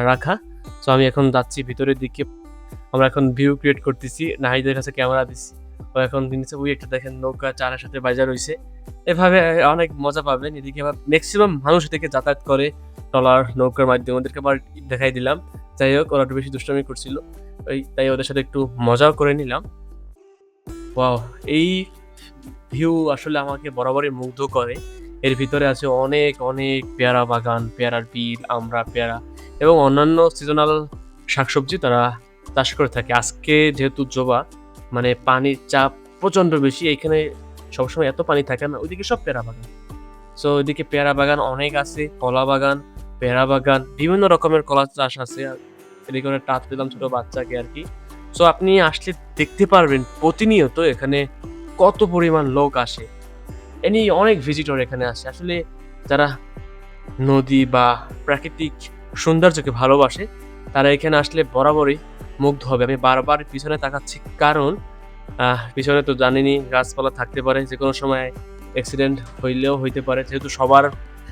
রাখা। সো আমি এখন যাচ্ছি ভিতরের দিকে। আমরা এখন ভিউ ক্রিয়েট করতেছি, নাহিদের কাছে ক্যামেরা দিচ্ছি। ও এখন নিচে ওই একটা দেখেন নৌকা চারের সাথে বাজার রয়েছে। এভাবে অনেক মজা পাবেন। এদিকে আবার ম্যাক্সিমাম মানুষ এদিকে যাতায়াত করে ট্রলার নৌকার মাধ্যমে, ওদেরকে আবার দেখাই দিলাম। যাই হোক, ওরা একটু বেশি দুষ্টামি করছিল, তাই ওদের সাথে একটু মজাও করে নিলাম। ওয়াও, এই ভিউ আসলে আমাকে বরাবরই মুগ্ধ করে। এর ভিতরে আছে অনেক অনেক পেয়ারা বাগান, পেয়ারার বীজ, আমড়া, পেয়ারা এবং অন্যান্য সিজনাল শাকসবজি তারা চাষ করে থাকে। আজকে যেহেতু জোবা, মানে পানির চাপ প্রচণ্ড বেশি, এইখানে সবসময় এত পানি থাকে না। ওইদিকে সব পেয়ারা বাগান। সো ওইদিকে পেয়ারা বাগান অনেক আছে, কলা বাগান, পেয়ারা বাগান, বিভিন্ন রকমের কলা চাষ আছে। এদিকে করে টাচ দিলাম ছোট বাচ্চাকে আর কি। সো আপনি আসলে দেখতে পারবেন প্রতিনিয়ত এখানে কত পরিমাণ লোক আসে। অনেক ভিজিটর এখানে আসে। আসলে যারা নদী বা প্রাকৃতিক সৌন্দর্যকে ভালোবাসে তারা এখানে আসলে বরাবরই মুগ্ধ হবে। আমি বারবার পিছনে তাকাচ্ছি, কারণ পিছনে তো জানেনই গাছপালা থাকতে পারে, যে কোনো সময় অ্যাক্সিডেন্ট হইলেও হইতে পারে। যেহেতু সবার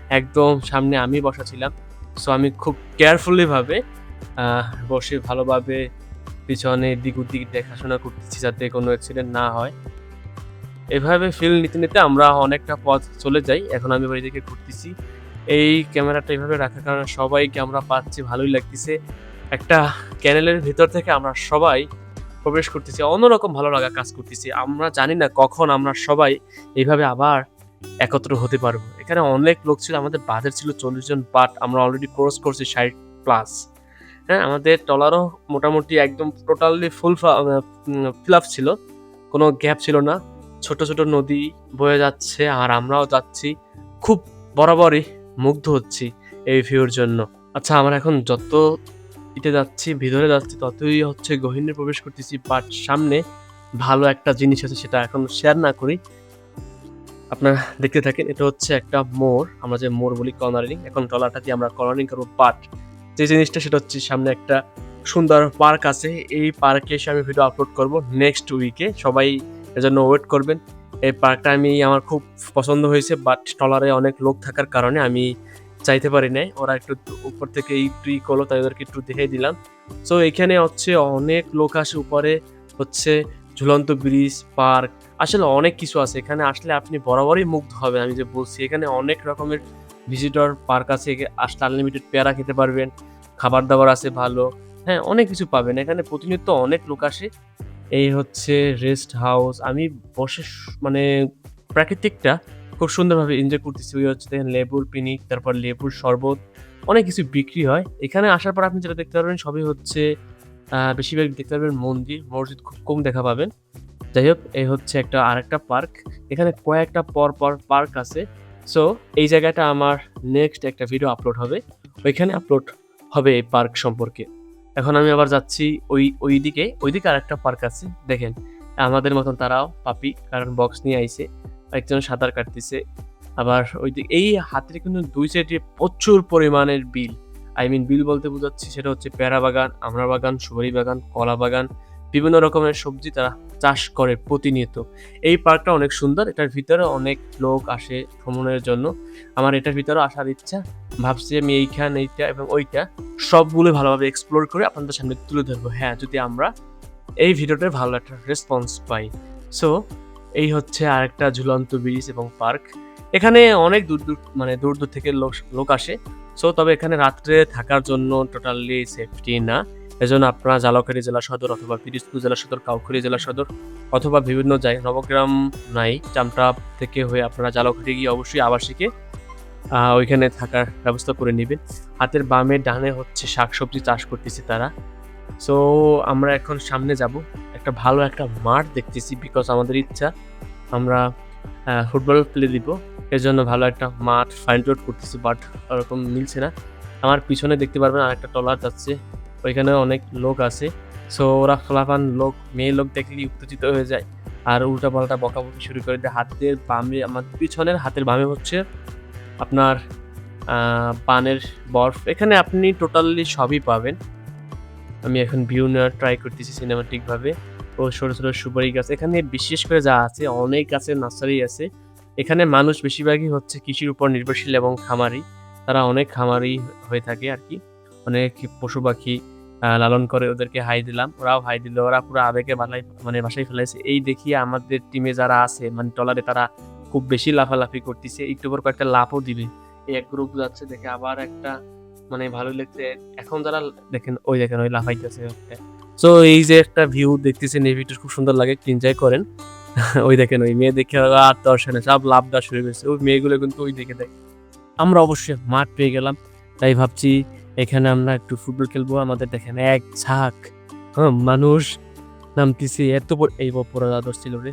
একদম সামনে আমি বসা ছিলাম। সো আমি খুব কেয়ারফুলিভাবে বসে ভালোভাবে পিছনে এদিক ওদিক দেখাশোনা করতেছি যাতে কোনো অ্যাক্সিডেন্ট না হয়। এভাবে ফিল নিতে, নিতে আমরা অনেকটা পথ চলে যাই। এখন আমি আবার এদিকে ঘুরতেছি। এই ক্যামেরাটা এভাবে রাখার কারণে সবাইকে আমরা পাচ্ছি, ভালোই লাগতেছে। একটা ক্যানেলের ভেতর থেকে আমরা সবাই প্রবেশ করতেছি। অন্যরকম ভালো লাগা কাজ করতেছে। আমরা জানি না কখন আমরা সবাই এভাবে আবার একত্র হতে পারবো। এখানে অনেক লোক ছিল। আমাদের বাজেট ছিল ৪০ জন, বাট আমরা অলরেডি ক্রস করছি ৬০ প্লাস। হ্যাঁ? আমাদের ট্রলারও মোটামুটি একদম টোটালি ফিল আপ ছিল। কোনো গ্যাপ ছিল না। ছোট, ছোট নদী বয়ে যাচ্ছে আর আমরাও যাচ্ছি। খুব বরাবরই মুগ্ধ হচ্ছি এই ভিউর জন্য। আচ্ছা, আমরা এখন যত যাচ্ছি, ভিতরে যাচ্ছি ততই হচ্ছে গহীনে প্রবেশ করতেছি। বাট সামনে ভালো একটা জিনিস আছে, সেটা এখন শেয়ার না করি। আপনারা দেখতে থাকেন। এটা হচ্ছে একটা মোড়। আমরা যে মোড় বলি কর্নারিং। এখন ট্রলারটা দিয়ে আমরা কর্নারিং করব। বাট যে জিনিসটা সেটা হচ্ছে সামনে একটা সুন্দর পার্ক আছে। এই পার্কে এসে আমি ভিডিও আপলোড করব নেক্সট উইকে। সবাই এর জন্য ওয়েট করবেন। এই পার্কটা আমার খুব পছন্দ হয়েছে, বাট ট্রলারে অনেক লোক থাকার কারণে আমি যাইতে পারি নাই। ওরা একটু উপর থেকে একটু করলো, তাই ওদেরকে একটু দেখিয়ে দিলাম। সো এখানে হচ্ছে অনেক লোক আসে। উপরে হচ্ছে ঝুলন্ত ব্রিজ, পার্ক, আসলে অনেক কিছু আছে। এখানে আসলে আপনি বরাবরই মুগ্ধ হবেন। আমি যে বলছি, এখানে অনেক রকমের ভিজিটর পার্ক আছে। আসলে আনলিমিটেড পেয়ারা খেতে পারবেন, খাবার-দাবার আছে ভালো। হ্যাঁ, অনেক কিছু পাবেন। এখানে প্রতিনিয়ত অনেক লোক আসে। এই হচ্ছে রেস্ট হাউস। আমি বসে মানে প্রাকৃতিকটা খুব সুন্দরভাবে এনজয় করতেছি। ওই হচ্ছে দেখেন লেবুর পিনিক, তারপর লেবুর শরবত, অনেক কিছু বিক্রি হয়। এখানে আসার পর আপনি যেটা দেখতে পারবেন সবই হচ্ছে বেশিরভাগ দেখতে পারবেন মন্দির, মসজিদ খুব কম দেখা পাবেন। যাই হোক, এই হচ্ছে আরেকটা পার্ক। এখানে কয়েকটা পর পার্ক আছে। সো এই জায়গাটা আমার নেক্সট একটা ভিডিও আপলোড হবে। ওইখানে আপলোড হবে এই পার্ক সম্পর্কে। এখন আমি আবার যাচ্ছি ওইদিকে আরেকটা পার্ক আছে। দেখেন আমাদের মতন তারাও পাপি, কারণ বক্স নিয়ে আইছে। একজন সাঁতার কাটতেছে। আবার এই হাতের কিন্তু ২ সাইডে প্রচুর পরিমাণের বিল। বিল বলতে বোঝাচ্ছি সেটা হচ্ছে পেয়ারা বাগান, আমড়া বাগান, সুপারি বাগান, কলা বাগান, বিভিন্ন রকমের সবজি তারা চাষ করে প্রতিনিয়ত। এই পার্কটা অনেক সুন্দর। এটার ভিতরে অনেক লোক আসে ভ্রমণের জন্য। আমার এটার ভিতরেও আসার ইচ্ছা। ভাবছি আমি এইটা এবং ওইটা সবগুলো ভালোভাবে এক্সপ্লোর করে আপনাদের সামনে তুলে ধরবো। হ্যাঁ, যদি আমরা এই ভিডিওটার ভালো একটা রেসপন্স পাই। সো এই হচ্ছে আরেকটা ঝুলন্ত ব্রিজ এবং পার্ক। এখানে অনেক দূর থেকে লোক আসে। সো তবে এখানে রাত্রে থাকার জন্য টোটালি সেফটি না। এজন্য আপনারা ঝালকাঠি জেলা সদর অথবা পিরোজপুর জেলা সদর, কাউখালী জেলা সদর অথবা বিভিন্ন জায়গায়, নবগ্রাম নাই, চামটা থেকে হয়ে আপনারা ঝালকাঠি গিয়ে অবশ্যই আবাসিকে ওইখানে থাকার ব্যবস্থা করে নিবেন। হাতের বামে ডানে হচ্ছে শাকসবজি চাষ করতেছে তারা। সো আমরা এখন সামনে যাব। ভালো একটা মাঠ দেখতেছি, বিকজ আমাদের ইচ্ছা আমরা ফুটবল প্লে দিব। এজন্য ভালো একটা মাঠ ফাইন্ড আউট করতেছি, বাট ওরকম মিলছে না। আমার পিছনে দেখতে পারবেন আরেকটা ট্রলার যাচ্ছে। ওইখানে অনেক লোক আছে। সো ওরা ফলাফান লোক, মেয়ে লোক দেখলেই উত্তেজিত হয়ে যায় আর উল্টাপাল্টা বকাবকি শুরু করে দেয়। হাতের বামে, আমার পিছনের হাতের বামে হচ্ছে আপনার পানের বরফ। এখানে আপনি টোটালি সবই পাবেন। আমি এখন ভিউ নেওয়ার ট্রাই করতেছি সিনেমাটিকভাবে। ও ছোট, ছোট সুপারি গাছ। এখানে বিশেষ করে যা আছে, অনেক গাছের নার্সারি আছে। এখানে মানুষ বেশিরভাগই হচ্ছে কৃষির উপর নির্ভরশীল এবং খামারি। তারা অনেক খামারি হয়ে থাকে আরকি। অনেক পশু-পাখি লালন করে। ওদেরকে হাই দিলাম, ওরাও হাই দিল। ওরা পুরো আবেগে ভাসায় ফেলাইছে। এই দেখিয়ে আমাদের টিমে যারা আছে ট্রলারে, তারা খুব বেশি লাফালাফি করতেছে। একটু পর কয়েকটা লাফও দিবে। এই এক গ্রুপ যাচ্ছে দেখে আবার একটা ভালোই লাগছে। এখন যারা দেখেন ওই লাফাইতেছে একটা। সো এই যে একটা ভিউ দেখতেছেন, এই ভিউটা খুব সুন্দর লাগে, এনজয় করেন। ওই দেখেন ওই মেয়ে দেখে আর দর্শনে সব লাভ দেওয়া শুরু করেছে। ওই মেয়েগুলো কিন্তু ওই দেখে দেয়। আমরা অবশ্যই মাঠ পেয়ে গেলাম, তাই ভাবছি এখানে আমরা একটু ফুটবল খেলবো। আমাদের দেখেন এক ঝাঁক মানুষ নামতেছি। এই বপরা দাদর ছিল রে।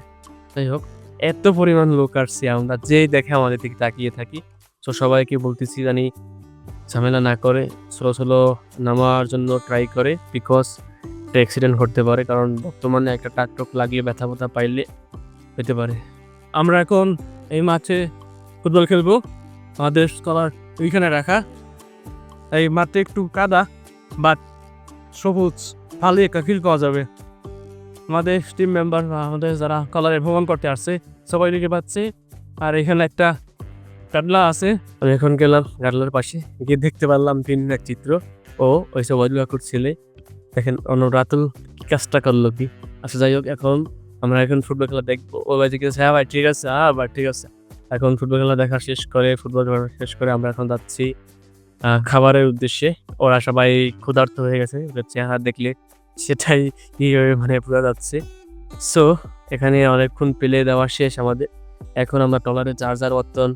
যাই হোক, এত পরিমাণ লোক আসছে, আমরা যেই দেখে আমাদের দিকে তাকিয়ে থাকি। তো সবাইকে বলতেছি জানি ঝামেলা না করে স্লো নামার জন্য ট্রাই করে, বিকজ একটা অ্যাক্সিডেন্ট ঘটতে পারে। কারণ বর্তমানে একটা টাক লাগিয়ে ব্যথা পাইলে হতে পারে। আমরা এখন এই মাঠে ফুটবল খেলবো। আমাদের স্কলার ওইখানে রাখা। এই মাঠে একটু কাদা, বাট সবুজ, ভালো একটা ফিল পাওয়া যাবে। আমাদের টিম মেম্বার বা আমাদের যারা কলারে ভ্রমণ করতে আসছে সবাই দেখে পাচ্ছে। আর এখানে একটা গাডলা আছে। আমি এখন গেলাম গাডলার পাশে, গিয়ে দেখতে পারলাম ভিন্ন এক চিত্র। ও ওইসব ওয়াজু কাকুর ছেলে, দেখেন রাতুল কি কাজটা করলো কি। আচ্ছা যাই হোক, এখন আমরা এখন ফুটবল খেলা দেখবো। ও ভাই জিজ্ঞেস, হ্যাঁ ভাই ঠিক আছে, হ্যাঁ ভাই ঠিক আছে। এখন ফুটবল খেলা দেখা শেষ করে, ফুটবল খেলা শেষ করে আমরা এখন যাচ্ছি খাবারের উদ্দেশ্যে। ওরা সবাই ক্ষুধার্ত হয়ে গেছে, ওদের চেহারা দেখলে সেটাই মানে বোঝা যাচ্ছে। সো এখানে অনেকক্ষণ পেলে দেওয়া শেষ আমাদের। এখন আমরা ট্রলারে চার্জার বর্তন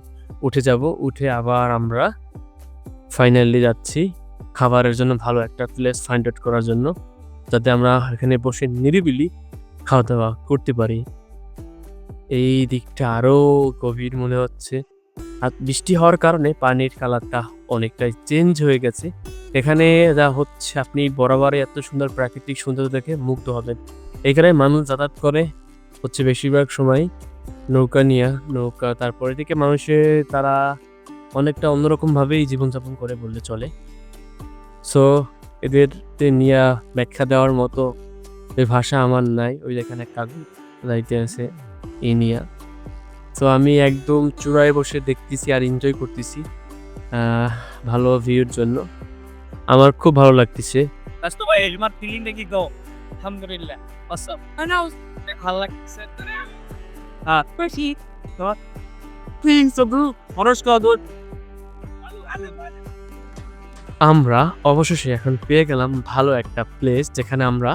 উঠে যাব, উঠে আবার আমরা ফাইনালি যাচ্ছি খাবারের জন্য ভালো একটা প্লেস ফাইন্ড আউট করার জন্য, যাতে আমরা এখানে বসে নিরিবিলি খাওয়া দাওয়া করতে পারি। এই দিকটা আরো গভীর মনে হচ্ছে, আর বৃষ্টি হওয়ার কারণে পানির কালারটা অনেকটাই চেঞ্জ হয়ে গেছে। এখানে যা হচ্ছে, আপনি বরাবরই এত সুন্দর প্রাকৃতিক সৌন্দর্য দেখে মুগ্ধ হবেন। এখানে মানুষ যাতায়াত করে হচ্ছে বেশিরভাগ সময় নৌকা নিয়ে, নৌকা। তারপরে দিকে মানুষের তারা অনেকটা অন্যরকমভাবেই জীবনযাপন করে বললে চলে। সো এদেরকে নিয়ে ব্যাখ্যা দেওয়ার মতো এই ভাষা আমার নাই। ওই যেখানে কাগজ যাইতে আছে এই নিয়া। তো আমি একদম চূড়ায় বসে দেখতেছি আর এনজয় করতেছি ভালো ভিউর জন্য। আমার খুব ভালো লাগতেছে। Basta ভাই আমার ফিলিংটা কি গো আলহামদুলিল্লাহ অসম আনা ভালো লাগছে বেশি তো প্লিজ সো গুড অনার্স কাদর আমরা অবশেষে এখন পেয়ে গেলাম ভালো একটা প্লেস, যেখানে আমরা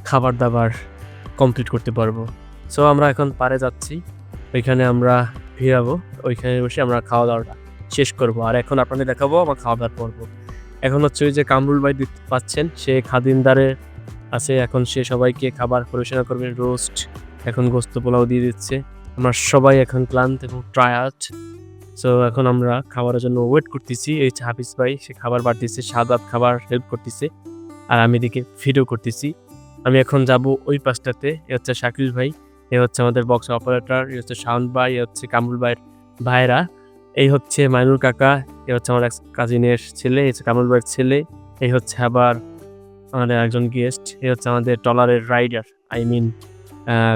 খাবার দাবার কমপ্লিট করতে পারবো। সো আমরা এখন পারে যাচ্ছি, ওইখানে আমরা ফিরাবো, ওইখানে বসে আমরা খাওয়া দাওয়াটা শেষ করব। আর এখন আপনাদের দেখাবো আমার খাওয়া দাওয়ার পর্ব। এখন হচ্ছে ওই যে কামরুল ভাই দেখতে পাচ্ছেন, সে খাদিমদারে আছে। এখন সে সবাইকে খাবার পরিবেশনা করবে, রোস্ট, এখন গোস্ত পোলাও দিয়ে দিচ্ছে। আমরা সবাই এখন ক্লান্ত এবং টায়ার্ড। সো এখন আমরা খাবারের জন্য ওয়েট করতেছি। এই হাফিজ ভাই সে খাবার বাড়তেছে, সাদাত খাবার হেল্প করতেছে, আর আমি এদিকে ভিডিও করতেছি। আমি এখন যাব ওই পাশটাতে। এ হচ্ছে শাকিল ভাই, এ হচ্ছে আমাদের বক্স অপারেটর, এ হচ্ছে শাওন ভাই, এ হচ্ছে কামরুল ভাইয়ের ভাইরা, এই হচ্ছে মাইনুল কাকা, এ হচ্ছে আমার এক কাজিনের ছেলে, এই হচ্ছে কামরুল ভাইয়ের ছেলে, এই হচ্ছে আবার আমাদের একজন গেস্ট, এ হচ্ছে আমাদের ট্রলারের রাইডার, আই মিন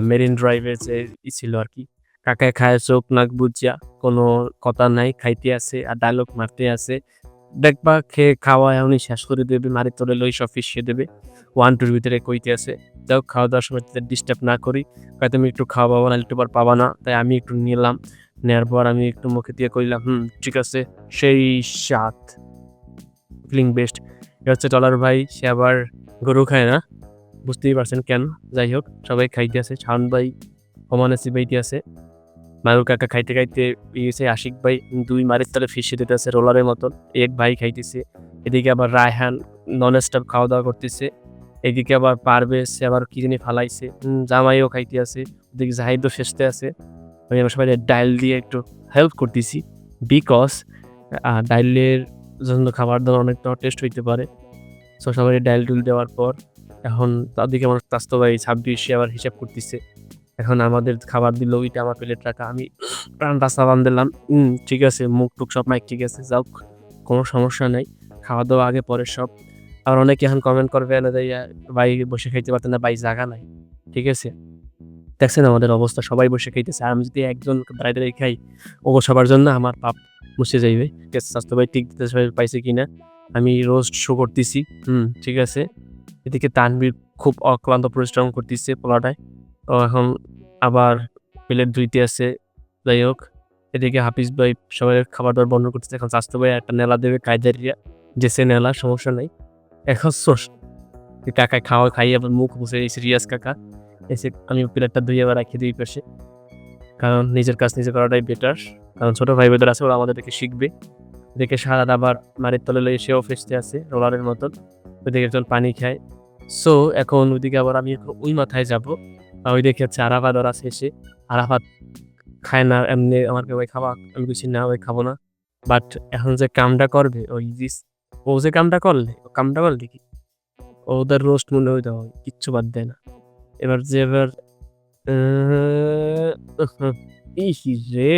মেরিন ড্রাইভের যে ছিল আর কি। কাকায় খায় চোখ নাক বুঝিয়া, কোনো কথা নাই, খাইতে আছে আর ডায়লগ মারতে আছে। দেখবা খেয়ে খাওয়া এমনই শেষ করে দেবে, মারি তোলে লই সব ফিসিয়ে দেবে, 1-2 ভিতরে কইতে আছে। যাও খাওয়া দাওয়ার সময় ডিস্টার্ব না করি, কাই তুমি একটু খাওয়া পাবো না, একটু পর পাবা না। তাই আমি একটু নিলাম, নেওয়ার পর আমি একটু মুখে দিয়ে কইলাম ঠিক আছে, সেই স্বাদ, ফিলিং বেস্ট। এটা হচ্ছে টলার ভাই, সে আবার গরু খায় না, বুঝতেই পারছেন কেন। যাই হোক, সবাই খাইতে আছে, শাওন ভাই কমানেসি বাইতে আছে, মারুল কাকা খাইতে খাইতে গেছে, আশিক ভাই 2 মারের তলে ফিসে দিতে আছে রোলারের মতন, এক ভাই খাইতেছে। এদিকে আবার রায়হান নন স্টপ খাওয়া দাওয়া করতেছে। এদিকে আবার পারভেজ সে আবার কি জানি ফালাইছে, জামাইও খাইতে আছে। ওদিকে জাহিদও ফেসতে আছে। আমি আমার সবাই ডাইল দিয়ে একটু হেল্প করতেছি, বিকজ ডাইলের জন্য খাবার দাবার অনেকটা টেস্ট হইতে পারে। সো সবাই ডাইল টুল দেওয়ার পর এখন তাদেরকে আমার স্বাস্থ্য ভাই 26 আবার হিসাব করতেছে। এখন আমাদের খাবার দিল, ওইটা আমার প্লেট রাখা, আমি প্রাণটা সাবান দিলাম। ঠিক আছে, মুখ টুক সব মাইক ঠিক আছে, যাও কোনো সমস্যা নেই, খাওয়া দাওয়া আগে পরে সব। আর অনেকে এখন কমেন্ট করবে না যে ভাই বসে খাইতে পারতেন না, ভাই জায়গা নাই। ঠিক আছে, দেখছেন আমাদের অবস্থা, সবাই বসে খাইতেছে। আর আমি যদি একজন দাঁড়িয়ে দাঁড়িয়ে খাই, ও সবার জন্য আমার পাপ মুছে যাইবে। ঠিক আছে, স্বাস্থ্য ভাই ঠিক দিতে সবাই পাইছে কিনা, আমি রোস্ট শো করতেছি। ঠিক আছে। এদিকে তানভীর খুব অক্লান্ত পরিশ্রম করতেছে পোলাটায়, ও এখন আবার প্লেট ধুইতে আছে। যাই হোক, এদিকে হাফিজ ভাই সবাই খাবার দাবার বন্ধ করতেছে। এখন স্বাস্থ্য ভাই একটা নেলা দেবে কায়দারিয়া, যে সে নেলা, সমস্যা নাই। এখন কাকায় খাওয়া খাই আবার মুখ মুছে এই রিয়াজ কাকা এসে, আমি প্লেটটা ধুয়ে আবার রাখি দিই পাশে, কারণ নিজের কাজ নিজে করাটাই বেটার। কারণ ছোট ভাই বোনদের আছে, ওরা আমাদের দেখে শিখবে। দেখে সারা আবার মারির তলে লই সেও ফেসতে আছে রোলারের মতন, ওইদিকে একজন পানি খায়। সো এখন ওইদিকে আবার আমি ওই মাথায় যাবো। ওই দেখে হচ্ছে আরাফাত ওরা শেষে, আরাফাত খায় না এমনি, আমাকে ওই খাওয়া, আমি বলছি না ওই খাবো না। বাট এখন যে কামটা করবে ওই ও যে কামটা করলে কি ওদের রোস্ট মনে হইতে হয়, কিচ্ছু বাদ দেয় না। এবার রে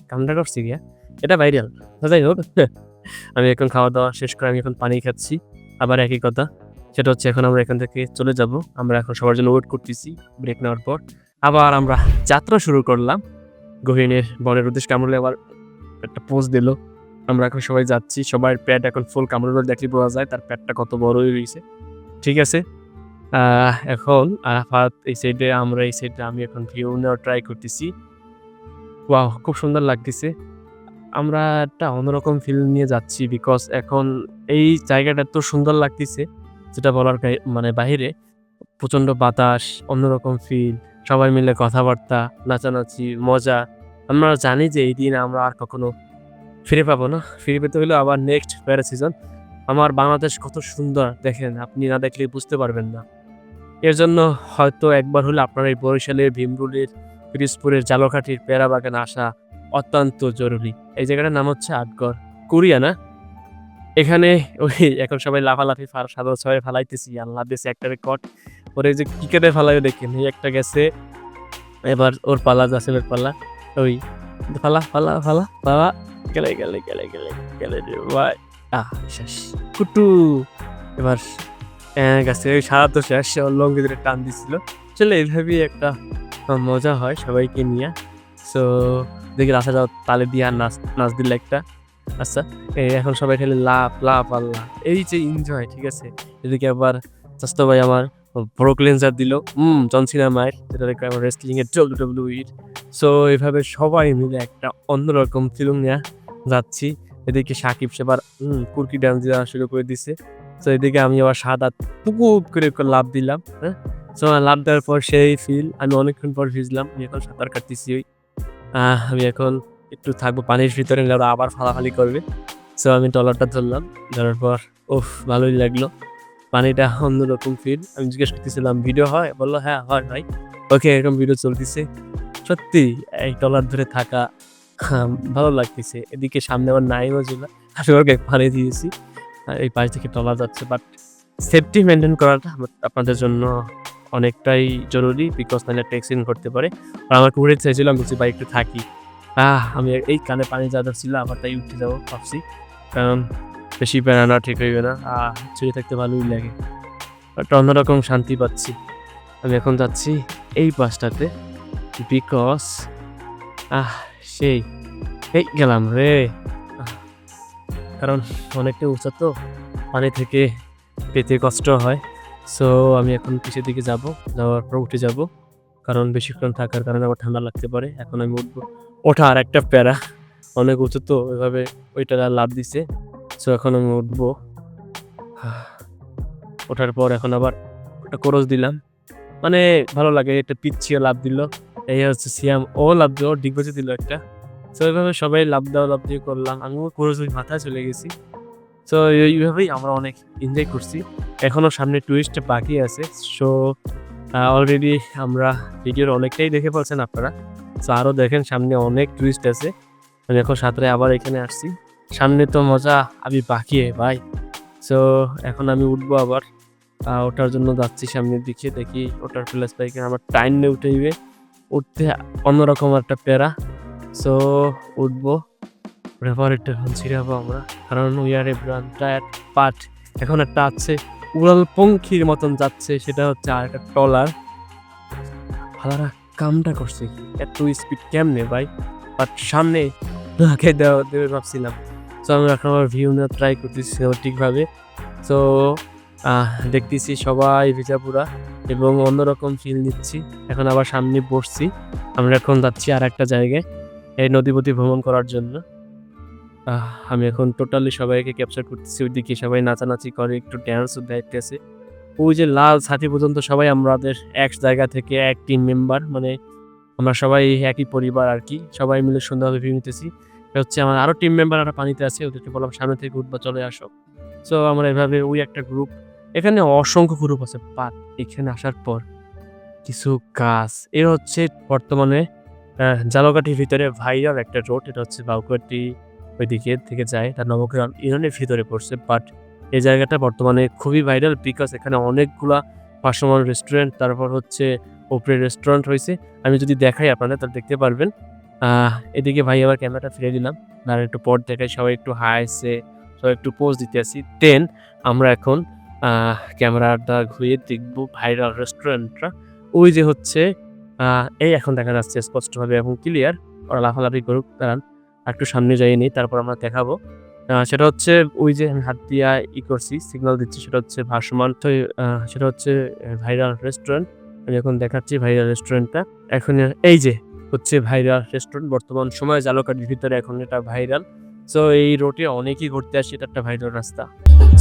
কামটা করছি গিয়া, এটা ভাইরাল। যাই হোক, আমি এখন খাওয়া দাওয়া শেষ করে আমি এখন পানি খাচ্ছি। আবার একই কথা, সেটা হচ্ছে এখন আমরা এখান থেকে চলে যাব। আমরা এখন সবার জন্য ওয়েট করতেছি ব্রেক নেওয়ার পর। আবার আমরা যাত্রা শুরু করলাম গহীনের বনের উদ্দেশ্যে। কামরুল আবার একটা পোজ দিল। আমরা এখন সবাই যাচ্ছি, সবার প্যাট এখন ফুল, কামরুল দেখলে বোঝা যায় তার প্যাটটা কত বড় হয়ে রয়েছে। ঠিক আছে, এখন আরাফাত এই সাইডে, আমরা এই সাইডে, আমি এখন ভিউ নেওয়ার ট্রাই করতেছি। ওয়াও, খুব সুন্দর লাগতেছে। আমরা একটা অন্যরকম ফিল নিয়ে যাচ্ছি, বিকজ এখন এই জায়গাটা এত সুন্দর লাগতেছে যেটা বলার মানে বাহিরে। প্রচণ্ড বাতাস, অন্যরকম ফিল, সবাই মিলে কথাবার্তা, নাচানাচি, মজা। আমরা জানি যে এই দিন আমরা আর কখনো ফিরে পাবো না। ফিরে পেতে হলে আবার নেক্সট প্যারা সিজন। আমার বাংলাদেশ কত সুন্দর দেখেন, আপনি না দেখলে বুঝতে পারবেন না। এর জন্য হয়তো একবার হলে আপনার এই বরিশালের, ভীমরুলের, পিরোজপুরের, ঝালকাঠির পেয়ারা বাগানে আসা অত্যন্ত জরুরি। এই জায়গাটার নাম হচ্ছে আটগড়, কোরিয়া না? এখানে ওই এখন সবাই লাফালাফি সাদা সবাই ফালাইতেছি, আল্লাহ দিয়েছে একটা রেকর্ড। ওরে যে কি কেটে ফালাই দেখেন, এই একটা গেছে, এবার ওর পালা, জাসিমের পালা, ওই ফালা ফালা ফালা ফালা, গেলে গেলে গেলে গেলে গেলে রে ভাই, শেষ কুটু। এবার গাছে ওই সারা তো শেষ, লঙ্গি ধরে টান দিছিল। আসলে এইভাবেই একটা মজা হয় সবাইকে নিয়ে। সো দেখি রাস্তা যাও তালে দিয়ে আর নাচ দিলে একটা। আচ্ছা, এখন সবাই খেলে লাভ লাভ আল্লাহ, এই যে এনজয়। ঠিক আছে, এদিকে আবার স্বাস্থ্য ভাই আমার বড় ক্লেন্সার দিল, জন সিনা মায়ের, যেটা দেখে আমার রেসলিং এর WWE। সো এইভাবে সবাই মিলে একটা অন্যরকম ফিল্ম নিয়ে যাচ্ছি। এদিকে সাকিব সেবার কুর্কি ডান্স দেওয়া শুরু করে দিছে। তো এদিকে আমি আবার সাদা পুকুর করে লাভ দিলাম। হ্যাঁ, সো লাভ দেওয়ার পর সেই ফিল, আমি অনেকক্ষণ পর ভিজলাম। আমি এখন সাঁতার কাটতেছি। ওই আমি এখন একটু থাকবো পানির ভিতরে, ওরা আবার ফালাফালি করবে। সো আমি ট্রলারটা ধরলাম, ধরার পর ভালোই লাগলো। পানিটা অন্যরকম ফিল। আমি জিজ্ঞেস করতেছিলাম ভিডিও হয়, বললো হ্যাঁ হয় ভাই, ওকে এরকম ভিডিও চলতেছে। সত্যি এই ট্রলার ধরে থাকা ভালো লাগতেছে। এদিকে সামনে আবার নাইমও ছিল, আসলে ওকে পানি দিয়েছি। এই পাশ থেকে ট্রলার যাচ্ছে, বাট সেফটি মেনটেন করাটা আপনাদের জন্য অনেকটাই জরুরি, বিকজ নাহলে একটা অ্যাক্সিডেন্ট করতে পারে। আর আমাকে উড়ে চাইছিলাম, বলছি ভাই একটু থাকি। আমি এই কানে পানি যা ছিল আবার তাই উঠে যাবো ভাবছি, কারণ বেশি বেড়ানো ঠিক হইবে না। চুরি থাকতে ভালোই লাগে, একটা অন্যরকম শান্তি পাচ্ছি। আমি এখন যাচ্ছি এই পাশটাতে, বিকজ সেই এই গেলাম রে, কারণ অনেকটা উঁচা তো, পানি থেকে পেতে কষ্ট হয়। সো আমি এখন পিছের দিকে যাওয়ার পর উঠে যাব, কারণ বেশিক্ষণ থাকার কারণে আবার ঠান্ডা লাগতে পারে। এখন আমি উঠবো, ওঠা আর একটা প্যারা, অনেক উঁচু তো, ওইভাবে ওইটা লাভ দিছে। সো এখন আমি উঠবো। ওঠার পর এখন আবার ওটা ক্রস দিলাম, মানে ভালো লাগে। একটা পিচ্ছিও লাভ দিল, এই হচ্ছে সিয়াম, ও লাভ দিল, ডিগবাজি দিল একটা। সো এইভাবে সবাই লাভ দিয়ে করলাম, আমিও ক্রস ওই মাথায় চলে গেছি। সো এইভাবেই আমরা অনেক এনজয় করছি। এখনও সামনে টুরিস্ট বাকি আছে। সো অলরেডি আমরা ভিডিওর অনেকটাই দেখে পাচ্ছেন আপনারা। সো আরও দেখেন, সামনে অনেক টুরিস্ট আছে। আমি এখন সাঁতরে আবার এখানে আসছি, সামনে তো মজা আমি বাকি ভাই। সো এখন আমি উঠবো আবার, ওঠার জন্য যাচ্ছি সামনের দিকে। দেখি ওটার প্লেস পাই কিনা, আমার টাইম নিয়ে উঠে উঠতে অন্যরকম একটা প্যারা। সো উঠবো, রেফারেটটা এখন ছিড়াবো আমরা, কারণ we are A tyre part. এখন একটা আছে উড়াল পঙ্খির মতন যাচ্ছে, সেটা হচ্ছে আর একটা ট্রলার। ভালারা কামটা করছে কি, এত স্পিড কেমনে ভাই? বাট সামনে লাগাই দেবে ভাবছিলাম। সো আমি এখন আমার ভিউ নেওয়ার ট্রাই করতেছি ঠিকভাবে। সো দেখতেছি সবাই ভিজাপুরা এবং অন্যরকম ফিল নিচ্ছি। এখন আবার সামনে বসছি, আমরা এখন যাচ্ছি আর একটা জায়গায় এই নদীপতি ভ্রমণ করার জন্য। আমি এখন টোটালি সবাইকে ক্যাপচার করতেছি। ওইদিকে সবাই নাচানাচি করে, একটু ড্যান্সও দেখতেছে। ওই যে লাল ছাতি পর্যন্ত সবাই আমাদের এক জায়গা থেকে, এক টিম মেম্বার, মানে আমরা সবাই একই পরিবার আর কি, সবাই মিলে সুন্দরভাবে ভিউ নিতেছি। এটা হচ্ছে আমার আরও টিম মেম্বার, আরও পানিতে আছে, ওদেরকে বললাম সামনে থেকে উঠবা, চলে আসো। সো আমরা এভাবে ওই একটা গ্রুপ, এখানে অসংখ্য গ্রুপ আছে। বাট এখানে আসার পর কিছু গাছ, এর হচ্ছে বর্তমানে ঝালকাঠির ভিতরে ভাইরাল একটা রোড, এটা হচ্ছে বাউকাটি ওই দিকে থেকে যায়, তার নবগ্রাম ইউনিয়নের ভিতরে পড়ছে। বাট এই জায়গাটা বর্তমানে খুবই ভাইরাল, বিকজ এখানে অনেকগুলা ভাসমান রেস্টুরেন্ট, তারপর হচ্ছে ওপরে রেস্টুরেন্ট হয়েছে। আমি যদি দেখাই আপনাদের তাহলে দেখতে পারবেন। এদিকে ভাই আবার ক্যামেরাটা ফিরে দিলাম, আর একটু পর দেখাই, সবাই একটু হাসছে, সবাই একটু পোজ দিতে আসি। দেন আমরা এখন ক্যামেরাটা ঘুরিয়ে দেখবো ভাইরাল রেস্টুরেন্টটা। ওই যে হচ্ছে এই এখন দেখা যাচ্ছে স্পষ্টভাবে এবং ক্লিয়ার। ওরা লাফালাফি করুক দাঁড়ান, একটু সামনে যাইনি, তারপর আমরা দেখাবো। সেটা হচ্ছে ওই যে আমি হাত দিয়া করছি, সিগন্যাল দিচ্ছি, সেটা হচ্ছে ভাসমান। তো সেটা হচ্ছে ভাইরাল রেস্টুরেন্ট। আমি এখন দেখাচ্ছি ভাইরাল রেস্টুরেন্টটা। এখন এই যে হচ্ছে ভাইরাল রেস্টুরেন্ট, বর্তমান সময়ে জালকাঠির ভিতরে এখন এটা ভাইরাল। সো এই রোডে অনেকেই ঘুরতে আসে, এটা একটা ভাইরাল রাস্তা।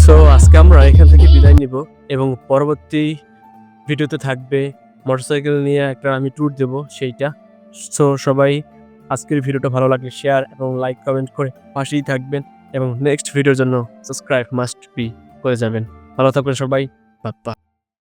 সো আজকে আমরা এখান থেকে বিদায় নিব এবং পরবর্তী ভিডিওতে থাকবে মোটরসাইকেল নিয়ে একটা আমি ট্যুর দেব সেইটা। সো সবাই আজকের ভিডিওটা ভালো লাগলে শেয়ার এবং লাইক কমেন্ট করে পাশেই থাকবেন এবং নেক্সট ভিডিওর জন্য সাবস্ক্রাইব মাস্ট বি করে যাবেন। ভালো থাকবেন সবাই, বাপ্পা।